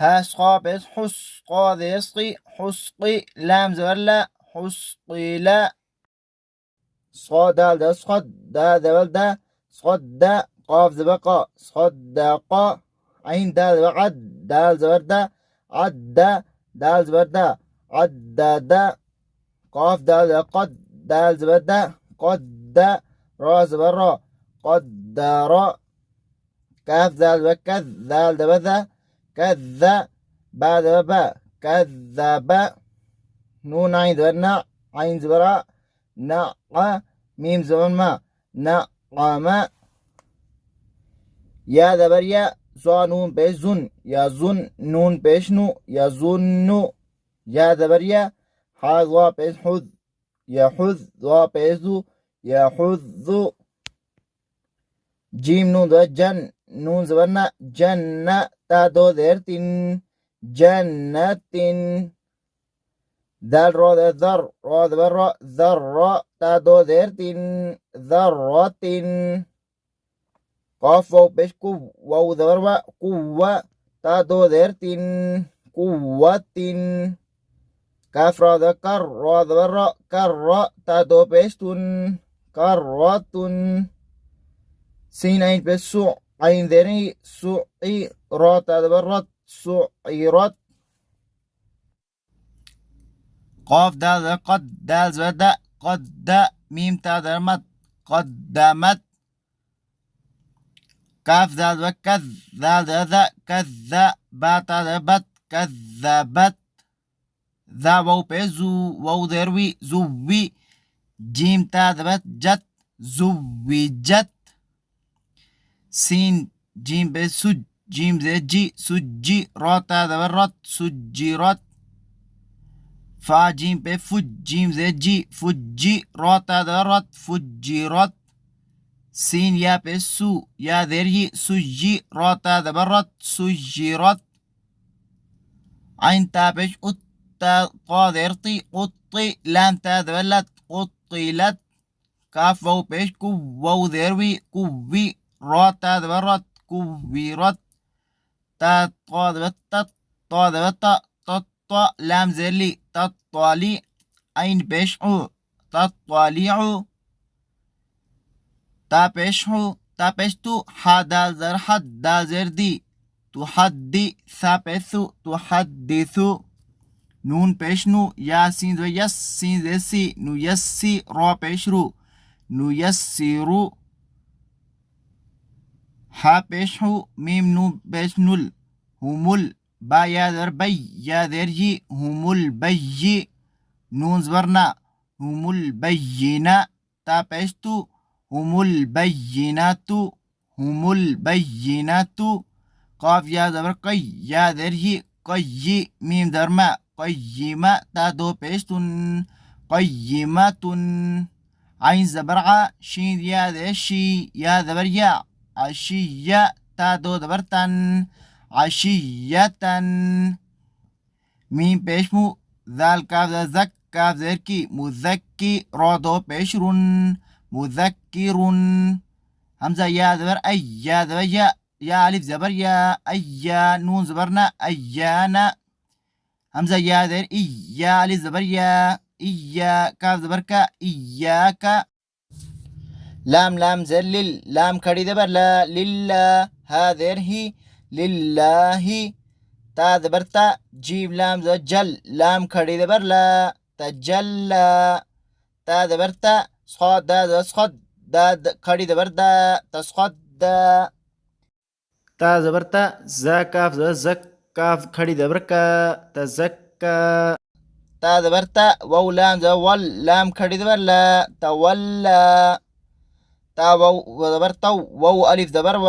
ها بس حس قاف يسقي حسقي لام زبر لا حسقي لا. صاد دال ده صد دا زبر ده صد دا قاف زبر قا صد دا قا. عين دال زبر عد دال زبر ده عد دا دال زبر ده عد دا دا. قاف دال ده قد دال زبر ده قد دا. را زبر را قد دا را. كاف دال زبر كذ دال زبر ده كذا. بعد باء كذب. نون عين زبرنا عين زبرا نع. ميم زبر ما نعم. يا زبر يا زا نون پیش زن یا زن نون پیش نو یا زن. يا زبر يا ها ضا پیش حذ یا حذ ضا پیش ذو یا حذ. جيم نون زبر جن نون زبرنا جن تا دو زیر تین جنة. ذال را ذر را ذر ذر تا دو زیر تین ذرة. قاف واو پیش کو واو ذر و قوة تا دو زیر تین قوة. کاف را ذکر را ذر کر تا دو پیش تن کرة. سين عين بس سو عين ذري سعي را تدبرت سعيرت. قاف دال قد دال زبد قد ميم تدرمت قدمت. كاف دال وكذ دال ذا كذ با تدبت كذبت. ذا واو بزو واو ذروي زوي. جيم تدبت جت زوجت. سين جيم بسج جيم زي سجي را تدبرت سجرت. فا جيم بفج جيم زي فجي را تدبرت فجرت. سين يا بسو يا ذري سجي را تدبرت سجرت. عين تابش أت قادرتي قطي لام تدبلت قطلت. كاف واو بيش كو واو ذروي كوي را تدبرت كويرت. تا قادبت تدبت تط لام زلي تطالي. عين بيش عو تطاليع. تا بيش عو تا بيش تو حدال زر حد دال زر دي تحدي ثابثو تحدثو. نون بيش نو ياسين زو يس سين زي سي نو يسي را بيش رو نو يسيرو. ها پیش ہو میم نو پیش نل همل. با یا در بی یا در جی همل بی. نون زبرنا همل بینا تا پیش تو همل بیناتو همل بیناتو. قاف یا زبر قی یا در جی قی میم در ما قیما تا دو پیش تن قیماتن. عین زبر ع شین یا در شی یا زبر یا عشية تا دو دبرتن عشية. ميم بيشمو ذال كاف ذك كاف ذركي مذكي را دو بيشرون مذكر. همزة يا زبر أي يا زبر يا ألف زبر يا أي نون زبرنا أيانا. همزة يا ذر إي يا ألف زبر يا إيا كاف زبركا إياك. لام لام زلل لام کھڑی دبر لا للہ هذر هي لله. تا دبرتا جيم لام جل لام کھڑی دبر لا تجلى. تا دبرتا صاد دا صد دا کھڑی دبر دا تصخد. تا دبرتا زا کاف زك کاف کھڑی دبر کا تزكى. تا دبرتا واو لام ول لام کھڑی دبر لا تولى. تا واو دبر تو واو ألف دبر و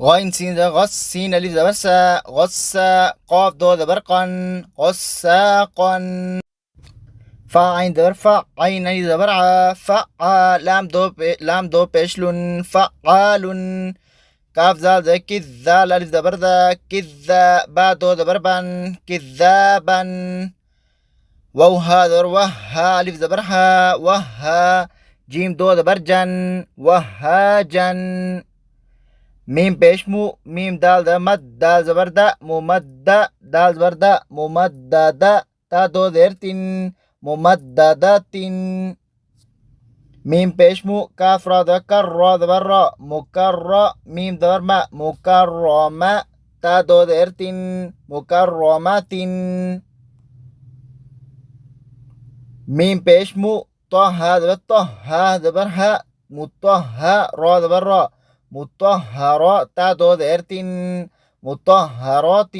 غين سين ذا غص سين ألف ذا برسا غصا قاف دو ذا برقن غصاقا فا عين ذا برفع عين ألف ذا برعا فعا لام دو بيشلون فعال كاف زال ذا كذا ألف ذا برذا كذا با دو ذا بربن كذابا واو هذا وها ألف ذا برها وها جيم دو ذا برجن وهاجن ميم بيشمو ميم دال دا مد دال زبر دا ممدة دال زبر دا ممددة تا دو ذرتين ممددة ميم بيشمو كاف را دا كر را زبر را مكرة ميم زبر ما مكرمة تا دو ذرتين مكرمة ميم بيشمو طه زبر طه زبر ها مطه را زبر را مطهرة تا دو ذرتين مطهرات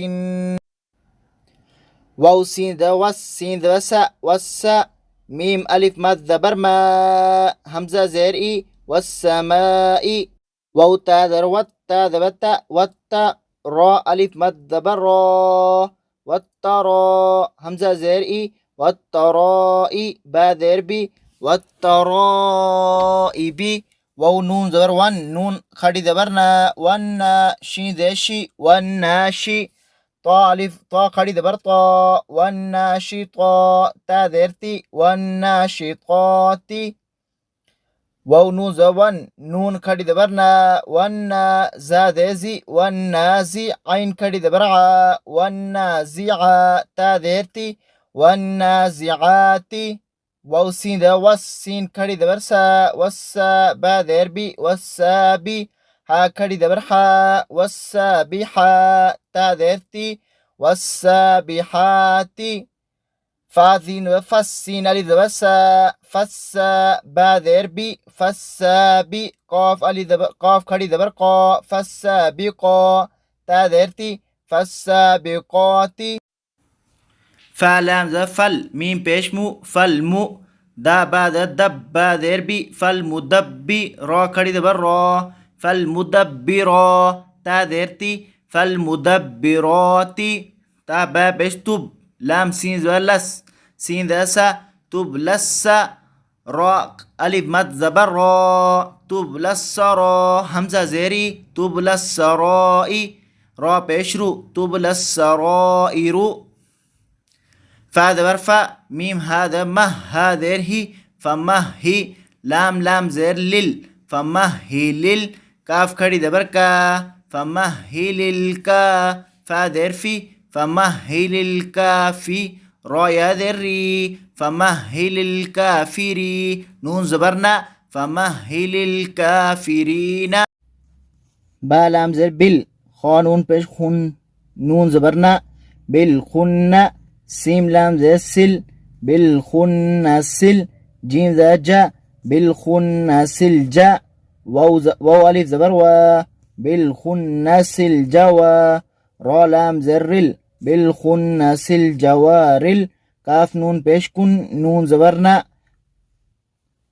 واو سين ذا والسين ذا وسا وسا ميم ألف مد ذبر ما همزة زرئي والسماء واو تا ذر وتا ذبتا وتا را ألف مد ذبر را والترى همزة زرئي والترائي با ذربي والترائب واو نون زبر ون نون خڑی زبرنا ون شين ذشي والناشي طا ألف طا خڑی زبر طا والناشطا تا ذرتي والناشطات واو نون زبر ون نون خڑی زبرنا ون زا ذزي والنازي عين خڑی زبرعا والنازعا تا ذرتي والنازعات واو سين ذا والسين كاري ذا برسا والسا با ذربي والسابي ها كاري ذا برحا والسابحا تا ذرتي والسابحات فاذين وفسين ألف ذا برسا فسا با ذربي فسابي قاف ألف ذا قاف كاري ذا برقا فسابقا تا ذرتي فسابقات فلام ذا فل ميم بيشمو فالمو دا بعد دب با ذربي فالمدبي را كاري دبر را فالمدبرا تا ذرتي فالمدبرات تا با بيش تب لام سين ذا لس سين ذا سا تب لس را ألف مد زبر را تب لس را همزة زيري تب لس رائي را بيشرو تب لس رائرو فهذا برفع ميم هذا مه هذا هي فمهي لام زر لل فمهي لل كاف خڑی دبر کا فمهي للكا فهذا في فمهي للكافي را يا ذري فمهي للكافري نون زبرنا فمهي للكافرين با لام زر بل خانون پیش خون نون زبرنا بالخن سيم لام ذا السل بالخنسل جيم ذا جا بالخنسل جا واو ألف زبر و بالخنسل جوا را لام زرل بالخنسل جوارل كاف نون پیش كن نون زبرنا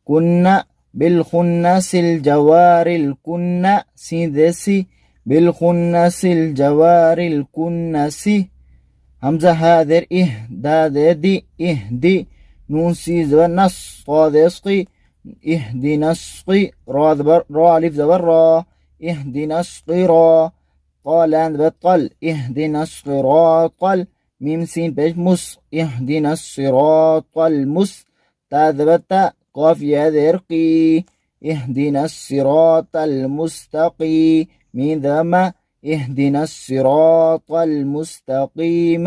كنا بالخنسل جوارل كنا سين ذا سي بالخنسل جوارل كنسي همزة هذر دا دي دي نون سيز والنص صاد يسقي اهدي نسقي را ألف زبر را اهدي نسقي را قال بطل اهدي الصراط ميم سين بيش مس اهدي الصراط المس تا ذبتا قاف يا ذرقي اهدي الصراط المستقي مين ذما اهدنا الصراط المستقيم